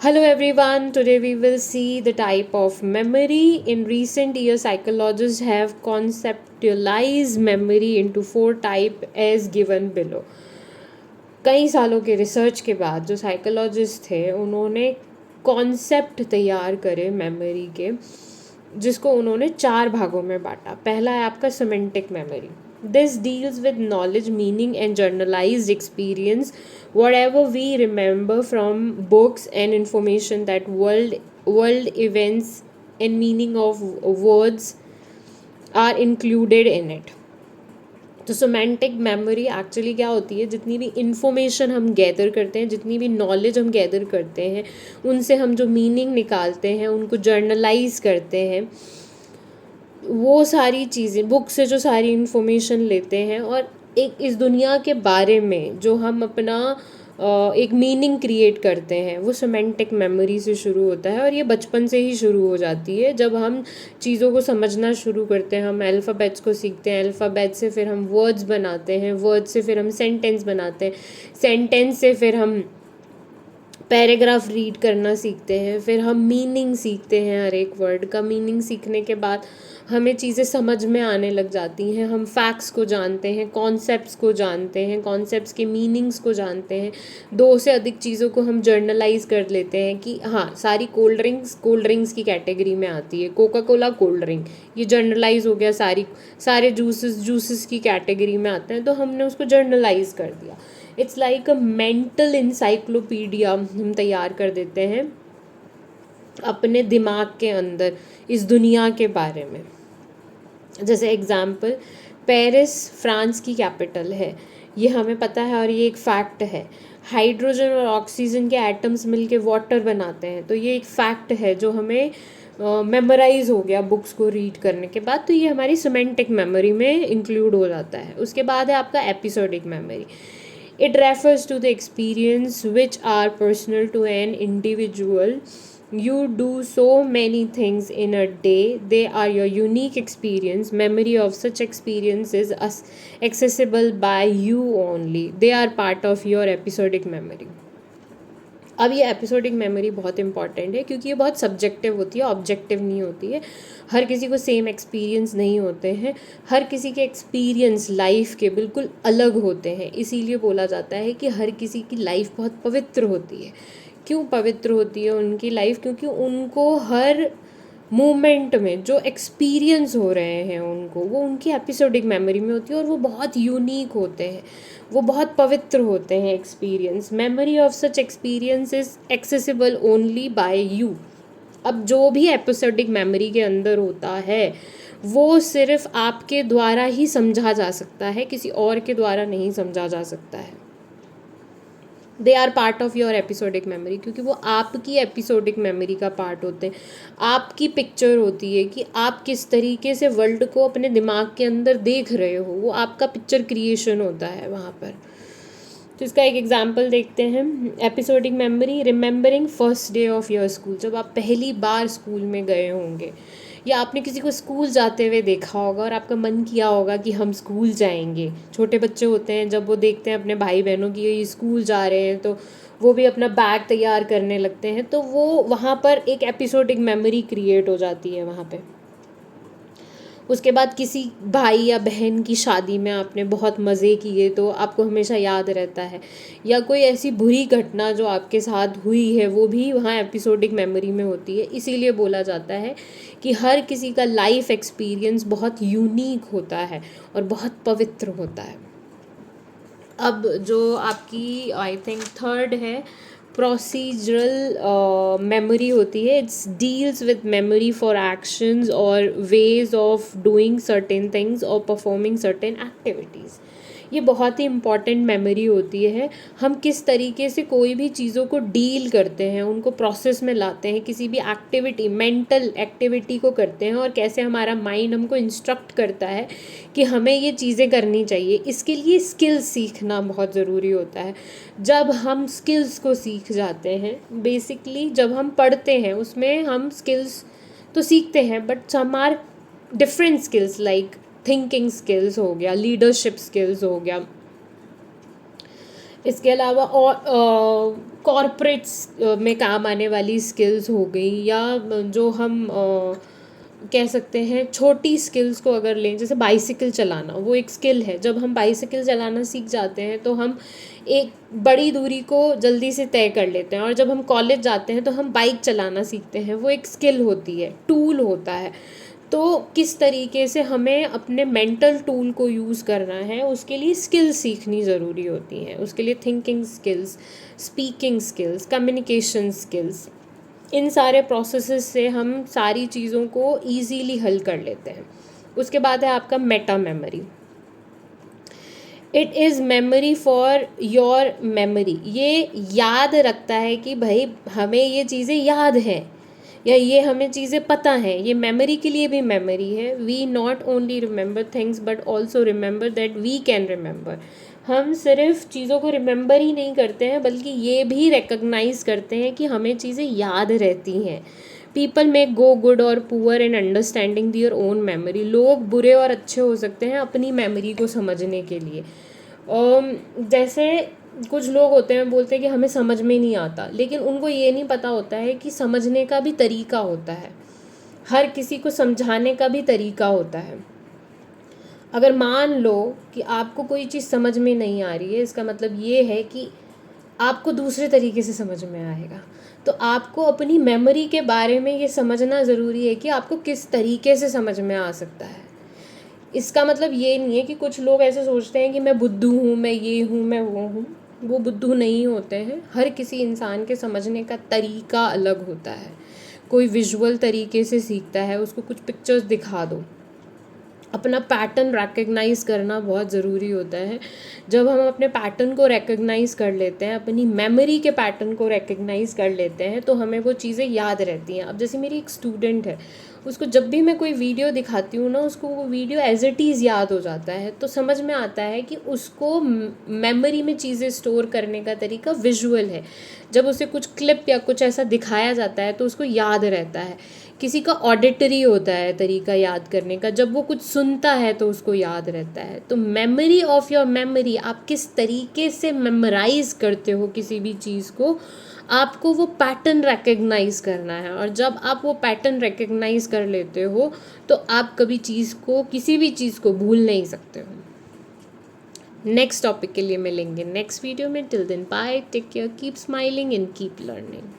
Hello everyone, today we will see the type of memory. In recent years, psychologists have conceptualized memory into four types as given below. कई सालों के research के बाद जो psychologist थे उन्होंने concept तैयार करे मेमोरी के, जिसको उन्होंने चार भागों में बांटा. पहला है आपका semantic memory. This deals with knowledge, meaning and generalized experience. whatever we remember from books and information that world events and meaning of words are included in it. तो सिमेंटिक मेमोरी एक्चुअली क्या होती है, जितनी भी information हम gather करते हैं, जितनी भी नॉलेज हम गैदर करते हैं, उनसे हम जो मीनिंग निकालते हैं, उनको जर्नलाइज करते हैं, वो सारी चीज़ें बुक से जो सारी इंफॉर्मेशन लेते हैं और एक इस दुनिया के बारे में जो हम अपना एक मीनिंग क्रिएट करते हैं, वो सिमेंटिक मेमोरी से शुरू होता है. और ये बचपन से ही शुरू हो जाती है. जब हम चीज़ों को समझना शुरू करते हैं, हम अल्फ़ाबेट्स को सीखते हैं, अल्फ़ाबेट से फिर हम वर्ड्स बनाते हैं, वर्ड से फिर हम सेंटेंस बनाते हैं, सेंटेंस से फिर हम पैराग्राफ रीड करना सीखते हैं, फिर हम मीनिंग सीखते हैं. हर एक वर्ड का मीनिंग सीखने के बाद हमें चीज़ें समझ में आने लग जाती हैं. हम फैक्ट्स को जानते हैं, कॉन्सेप्ट्स को जानते हैं, कॉन्सेप्ट्स के मीनिंग्स को जानते हैं. दो से अधिक चीज़ों को हम जर्नलाइज कर लेते हैं कि हाँ, सारी कोल्ड ड्रिंक्स की कैटेगरी में आती है. कोका कोला कोल्ड ड्रिंक, ये जर्नलाइज हो गया. सारे जूसेस की कैटेगरी में आते हैं, तो हमने उसको जर्नलाइज कर दिया. It's like a mental encyclopedia हम तैयार कर देते हैं अपने दिमाग के अंदर इस दुनिया के बारे में. जैसे एग्जाम्पल, पेरिस फ्रांस की कैपिटल है, ये हमें पता है और ये एक फैक्ट है. हाइड्रोजन और ऑक्सीजन के एटम्स मिलके वाटर बनाते हैं, तो ये एक फैक्ट है जो हमें मेमोराइज हो गया बुक्स को रीड करने के बाद. तो ये हमारी सिमेंटिक मेमोरी में इंक्लूड हो जाता है. उसके बाद है आपका episodic memory. It refers to the experience which are personal to an individual. You do so many things in a day. They are your unique experience. Memory of such experience is accessible by you only. They are part of your episodic memory. अब ये episodic memory बहुत important है क्योंकि ये बहुत subjective होती है, objective नहीं होती है. हर किसी को सेम एक्सपीरियंस नहीं होते हैं. हर किसी के एक्सपीरियंस लाइफ के बिल्कुल अलग होते हैं. इसीलिए बोला जाता है कि हर किसी की लाइफ बहुत पवित्र होती है. क्यों पवित्र होती है उनकी लाइफ? क्योंकि उनको हर मोमेंट में जो एक्सपीरियंस हो रहे हैं उनको, वो उनकी एपिसोडिक मेमोरी में होती है और वो बहुत यूनिक होते हैं, वो बहुत पवित्र होते हैं experience. Memory of such experience is accessible only by you. अब जो भी एपिसोडिक मेमोरी के अंदर होता है वो सिर्फ आपके द्वारा ही समझा जा सकता है, किसी और के द्वारा नहीं समझा जा सकता है. They are part of your episodic memory, क्योंकि वो आपकी एपिसोडिक मेमोरी का पार्ट होते हैं. आपकी पिक्चर होती है कि आप किस तरीके से वर्ल्ड को अपने दिमाग के अंदर देख रहे हो, वो आपका पिक्चर क्रिएशन होता है वहाँ पर. तो इसका एक एग्जांपल देखते हैं. Episodic memory, remembering first day of your school. जब आप पहली बार स्कूल में गए होंगे या आपने किसी को स्कूल जाते हुए देखा होगा और आपका मन किया होगा कि हम स्कूल जाएंगे. छोटे बच्चे होते हैं, जब वो देखते हैं अपने भाई बहनों की ये स्कूल जा रहे हैं तो वो भी अपना बैग तैयार करने लगते हैं. तो वो वहाँ पर एक एपिसोडिक मेमोरी क्रिएट हो जाती है वहाँ पे. उसके बाद किसी भाई या बहन की शादी में आपने बहुत मज़े किए तो आपको हमेशा याद रहता है. या कोई ऐसी बुरी घटना जो आपके साथ हुई है वो भी वहाँ एपिसोडिक मेमोरी में होती है. इसीलिए बोला जाता है कि हर किसी का लाइफ एक्सपीरियंस बहुत यूनिक होता है और बहुत पवित्र होता है. अब जो आपकी आई थिंक थर्ड है, प्रोसीजरल मेमोरी होती है. It's deals with memory for actions और ways of doing certain things और परफॉर्मिंग सर्टेन एक्टिविटीज़. ये बहुत ही इम्पॉर्टेंट मेमोरी होती है. हम किस तरीके से कोई भी चीज़ों को डील करते हैं, उनको प्रोसेस में लाते हैं, किसी भी एक्टिविटी, मेंटल एक्टिविटी को करते हैं और कैसे हमारा माइंड हमको इंस्ट्रक्ट करता है कि हमें ये चीज़ें करनी चाहिए. इसके लिए स्किल्स सीखना बहुत ज़रूरी होता है. जब हम स्किल्स को सीख जाते हैं, बेसिकली जब हम पढ़ते हैं उसमें हम स्किल्स तो सीखते हैं, but some are different skills like thinking skills हो गया, लीडरशिप स्किल्स हो गया, इसके अलावा और कॉरपोरेट्स में काम आने वाली स्किल्स हो गई, या जो हम कह सकते हैं छोटी स्किल्स को अगर लें, जैसे बाइसिकल चलाना, वो एक स्किल है। जब हम बाइसिकल चलाना सीख जाते हैं तो हम एक बड़ी दूरी को जल्दी से तय कर लेते हैं। और जब हम कॉलेज जाते हैं तो हम बाइक चलाना सीखते हैं, वो एक स्किल होती है, टूल होता है। तो किस तरीके से हमें अपने मेंटल टूल को यूज़ करना है, उसके लिए स्किल्स सीखनी ज़रूरी होती हैं। उसके लिए thinking skills, speaking skills, communication skills, इन सारे प्रोसेसेस से हम सारी चीज़ों को ईजीली हल कर लेते हैं। उसके बाद है आपका Meta memory. It is memory for your memory. ये याद रखता है कि भाई हमें ये चीज़ें याद हैं, या ये हमें चीज़ें पता हैं। ये मेमोरी के लिए भी मेमोरी है। We not only remember things but also remember that we can remember. हम सिर्फ चीज़ों को रिमेंबर ही नहीं करते हैं, बल्कि ये भी रिकग्नाइज़ करते हैं कि हमें चीज़ें याद रहती हैं। पीपल मे गो गुड और poor in understanding their own memory. लोग बुरे और अच्छे हो सकते हैं अपनी मेमोरी को समझने के लिए। जैसे कुछ लोग होते हैं, बोलते हैं कि हमें समझ में नहीं आता, लेकिन उनको ये नहीं पता होता है कि समझने का भी तरीका होता है, हर किसी को समझाने का भी तरीका होता है। अगर मान लो कि आपको कोई चीज़ समझ में नहीं आ रही है, इसका मतलब ये है कि आपको दूसरे तरीके से समझ में आएगा। तो आपको अपनी मेमोरी के बारे में ये समझना ज़रूरी है कि आपको किस तरीके से समझ में आ सकता है। इसका मतलब ये नहीं है कि कुछ लोग ऐसे सोचते हैं कि मैं बुद्धू हूँ, मैं ये हूँ, मैं वो हूँ। वो बुद्धू नहीं होते हैं। हर किसी इंसान के समझने का तरीका अलग होता है। कोई विजुअल तरीके से सीखता है, उसको कुछ पिक्चर्स दिखा दो। अपना पैटर्न रिकग्नाइज़ करना बहुत ज़रूरी होता है। जब हम अपने पैटर्न को रिकग्नाइज़ कर लेते हैं, अपनी मेमोरी के पैटर्न को रिकग्नाइज़ कर लेते हैं, तो हमें वो चीज़ें याद रहती हैं। अब जैसे मेरी एक स्टूडेंट है, उसको जब भी मैं कोई वीडियो दिखाती हूँ ना, उसको वो वीडियो एज इट इज़ याद हो जाता है। तो समझ में आता है कि उसको मेमोरी में चीज़ें स्टोर करने का तरीका विजुअल है। जब उसे कुछ क्लिप या कुछ ऐसा दिखाया जाता है तो उसको याद रहता है। किसी का ऑडिटरी होता है तरीका याद करने का, जब वो कुछ सुनता है तो उसको याद रहता है। तो मेमोरी ऑफ योर मेमोरी, आप किस तरीके से मेमोराइज़ करते हो किसी भी चीज़ को, आपको वो पैटर्न रिकग्नाइज़ करना है। और जब आप वो पैटर्न रिकग्नाइज़ कर लेते हो तो आप कभी चीज़ को, किसी भी चीज़ को भूल नहीं सकते हो। नेक्स्ट टॉपिक के लिए मिलेंगे नेक्स्ट वीडियो में। Till then bye, take care, keep smiling and keep learning.